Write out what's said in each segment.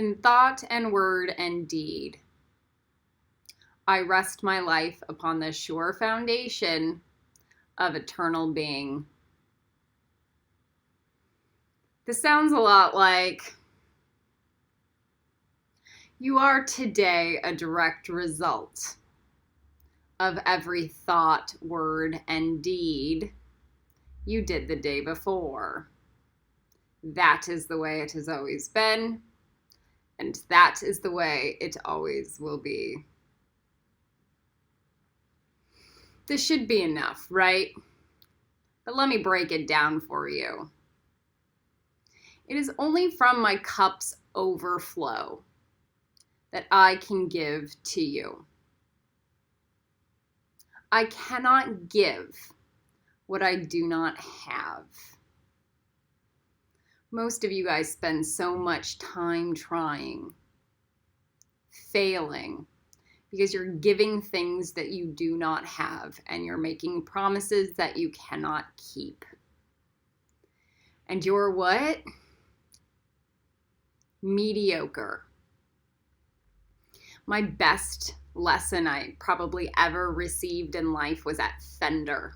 in thought and word and deed. I rest my life upon the sure foundation of eternal being. This sounds a lot like you are today a direct result of every thought, word, and deed you did the day before. That is the way it has always been, and that is the way it always will be. This should be enough, right? But let me break it down for you. It is only from my cup's overflow that I can give to you. I cannot give what I do not have. Most of you guys spend so much time trying, failing, because you're giving things that you do not have, and you're making promises that you cannot keep. And you're what? Mediocre. My best lesson I probably ever received in life was at Fender.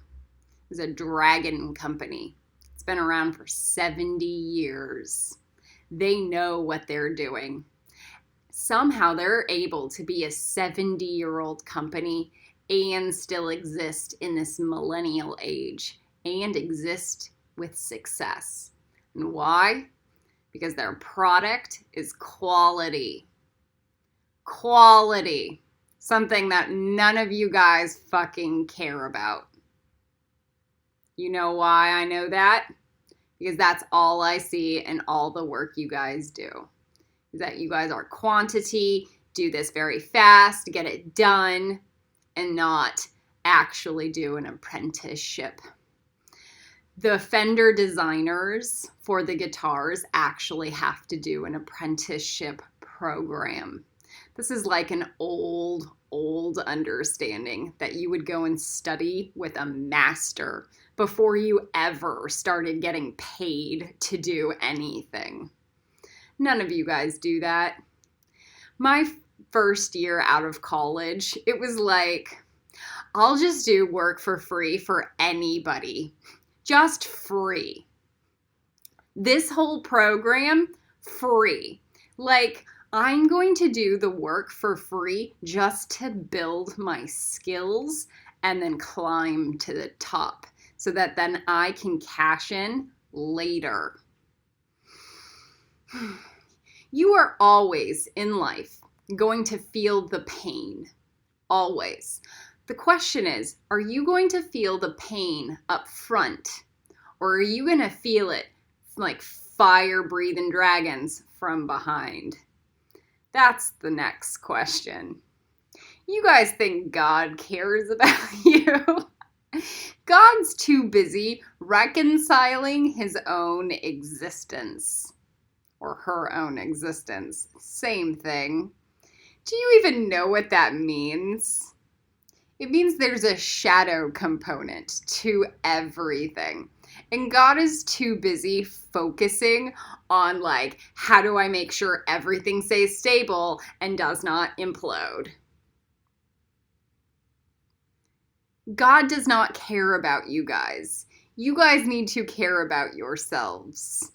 It was a dragon company. It's been around for 70 years. They know what they're doing. Somehow they're able to be a 70-year-old company and still exist in this millennial age and exist with success. And why? Because their product is quality. Quality. Something that none of you guys fucking care about. You know why I know that? Because that's all I see in all the work you guys do. Is that you guys are quantity, do this very fast, get it done, and not actually do an apprenticeship. The Fender designers for the guitars actually have to do an apprenticeship program. This is like an old understanding that you would go and study with a master before you ever started getting paid to do anything. None of you guys do that. My first year out of college, it was like, I'll just do work for free for anybody. Just free. This whole program, free. Like, I'm going to do the work for free just to build my skills and then climb to the top so that then I can cash in later. You are always in life going to feel the pain. Always. The question is, are you going to feel the pain up front? Or are you going to feel it like fire-breathing dragons from behind? That's the next question. You guys think God cares about you? God's too busy reconciling his own existence. Or her own existence. Same thing. Do you even know what that means? It means there's a shadow component to everything. And God is too busy focusing on like, how do I make sure everything stays stable and does not implode? God does not care about you guys. You guys need to care about yourselves.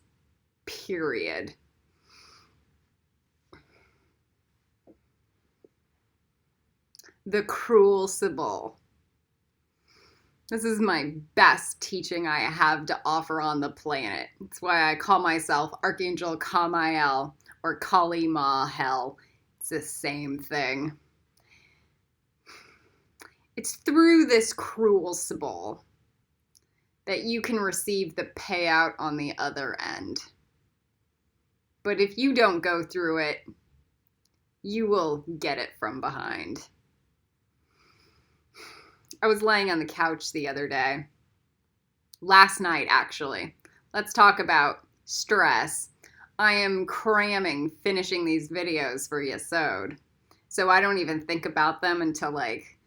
Period. The crucible. This is my best teaching I have to offer on the planet. It's why I call myself Archangel Kamael or Kali Mahel. It's the same thing. It's through this crucible that you can receive the payout on the other end. But if you don't go through it, you will get it from behind. I was laying on the couch the other day. Last night, actually. Let's talk about stress. I am cramming finishing these videos for Yesod. So I don't even think about them until like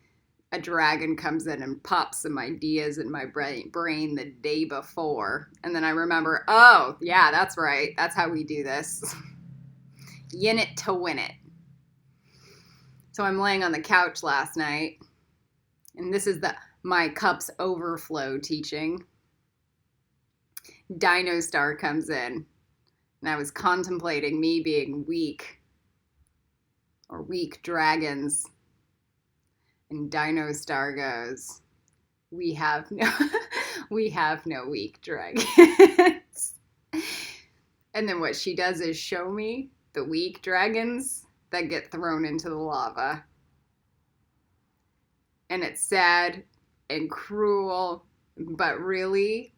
a dragon comes in and pops some ideas in my brain the day before. And then I remember, oh, yeah, that's right. That's how we do this. yin it to win it. So I'm laying on the couch last night, and this is my cups overflow teaching. Dino Star comes in, and I was contemplating me being weak, or weak dragons. And Dino Star goes, we have no weak dragons. And then what she does is show me the weak dragons that get thrown into the lava. And it's sad and cruel, but really,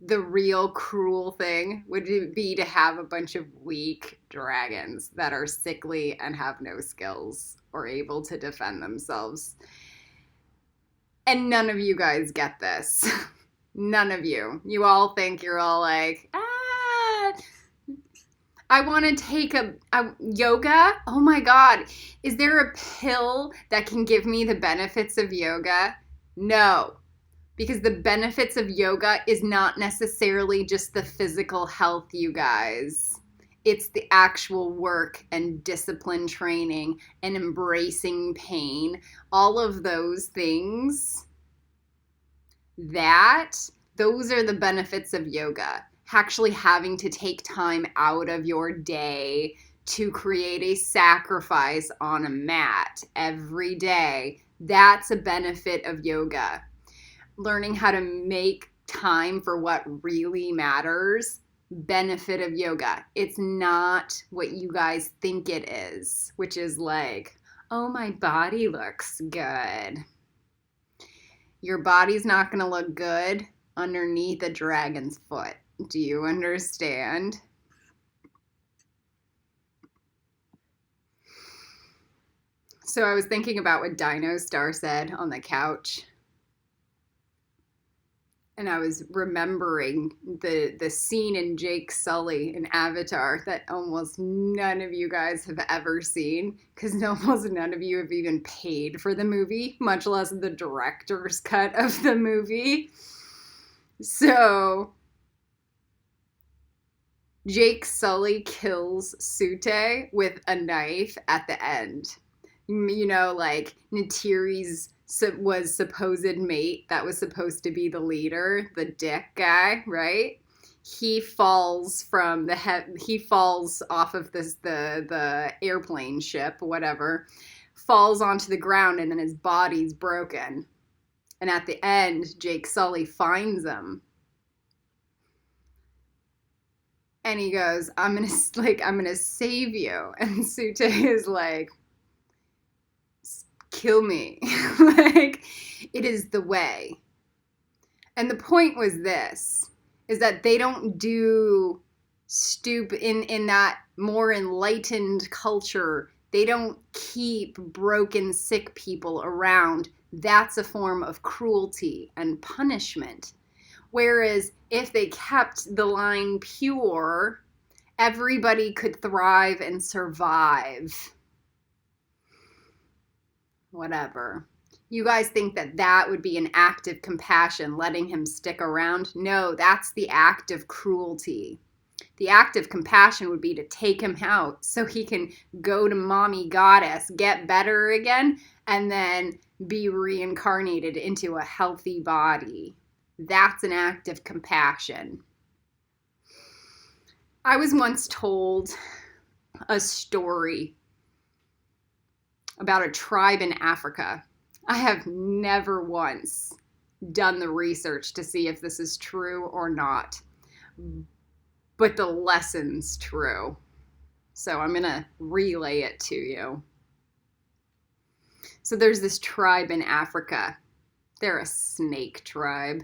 the real cruel thing would be to have a bunch of weak dragons that are sickly and have no skills or able to defend themselves. And none of you guys get this. None of you. You all think you're all like, I want to take a yoga. Oh my God. Is there a pill that can give me the benefits of yoga? No. Because the benefits of yoga is not necessarily just the physical health, you guys. It's the actual work and discipline training and embracing pain. All of those things, those are the benefits of yoga. Actually having to take time out of your day to create a sacrifice on a mat every day. That's a benefit of yoga. Learning how to make time for what really matters, benefit of yoga. It's not what you guys think it is, which is like, oh, my body looks good. Your body's not going to look good underneath a dragon's foot. Do you understand? So I was thinking about what Dino Star said on the couch. And I was remembering the scene in Jake Sully in Avatar that almost none of you guys have ever seen, because almost none of you have even paid for the movie, much less the director's cut of the movie. So Jake Sully kills Sute with a knife at the end. You know, like Neytiri's was supposed mate that was supposed to be the leader, the dick guy, right? He falls he falls off of the airplane ship, whatever, falls onto the ground, and then his body's broken. And at the end, Jake Sully finds him. And he goes, I'm gonna save you. And Sute is like, kill me. Like, it is the way. And the point was this, is that they don't do in that more enlightened culture, they don't keep broken, sick people around. That's a form of cruelty and punishment. Whereas if they kept the line pure, everybody could thrive and survive. Whatever. You guys think that would be an act of compassion, letting him stick around? No, that's the act of cruelty. The act of compassion would be to take him out so he can go to mommy goddess, get better again, and then be reincarnated into a healthy body. That's an act of compassion. I was once told a story about a tribe in Africa. I have never once done the research to see if this is true or not, but the lesson's true. So I'm going to relay it to you. So there's this tribe in Africa. They're a snake tribe.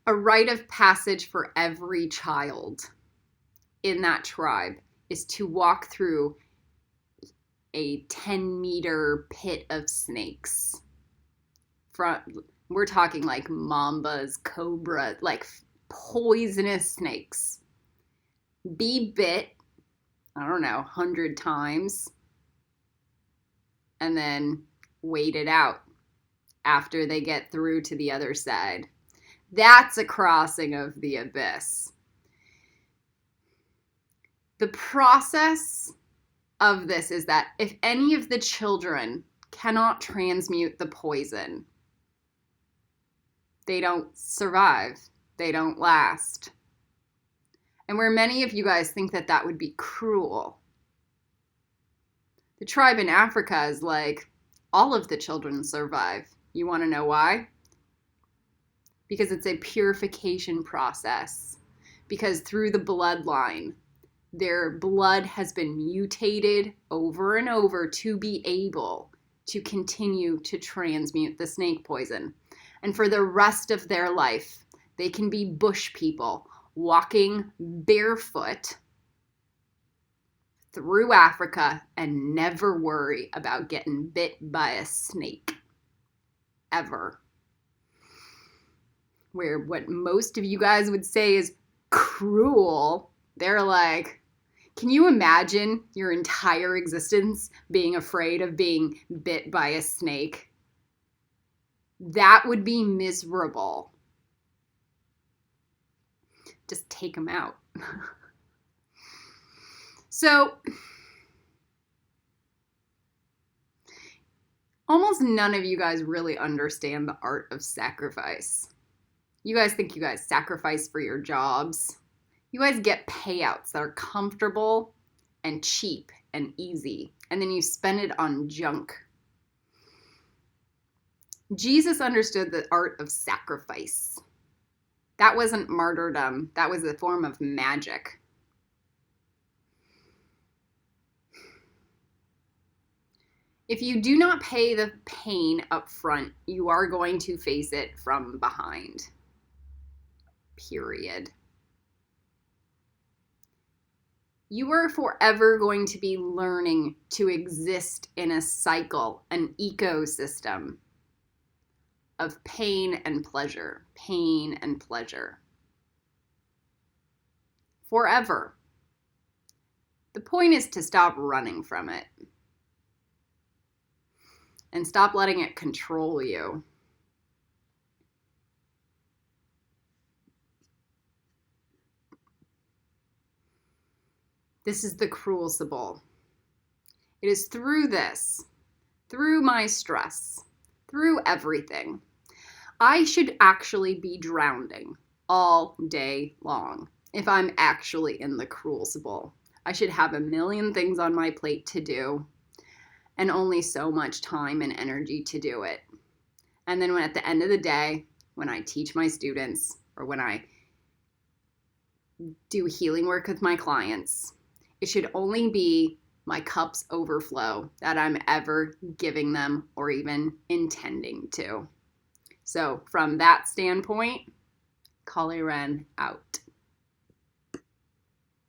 A rite of passage for every child in that tribe is to walk through a 10-meter pit of snakes. We're talking like mambas, cobras, like poisonous snakes. Be bit, 100 times, and then wait it out after they get through to the other side. That's a crossing of the abyss. The process of this is that if any of the children cannot transmute the poison, they don't survive. They don't last. And where many of you guys think that that would be cruel, the tribe in Africa is like, all of the children survive. You want to know why? Because it's a purification process. Because through the bloodline, their blood has been mutated over and over to be able to continue to transmute the snake poison. And for the rest of their life, they can be bush people walking barefoot through Africa and never worry about getting bit by a snake. Ever. Where what most of you guys would say is cruel, they're like, can you imagine your entire existence being afraid of being bit by a snake? That would be miserable. Just take them out. So, almost none of you guys really understand the art of sacrifice. You guys think you guys sacrifice for your jobs. You guys get payouts that are comfortable and cheap and easy, and then you spend it on junk. Jesus understood the art of sacrifice. That wasn't martyrdom. That was a form of magic. If you do not pay the pain up front, you are going to face it from behind. Period. You are forever going to be learning to exist in a cycle, an ecosystem of pain and pleasure, pain and pleasure. Forever. The point is to stop running from it and stop letting it control you. This is the crucible. It is through this, through my stress, through everything. I should actually be drowning all day long if I'm actually in the crucible. I should have a million things on my plate to do and only so much time and energy to do it. And then when at the end of the day, when I teach my students or when I do healing work with my clients, it should only be my cup's overflow that I'm ever giving them or even intending to. So from that standpoint, Kali Ren out.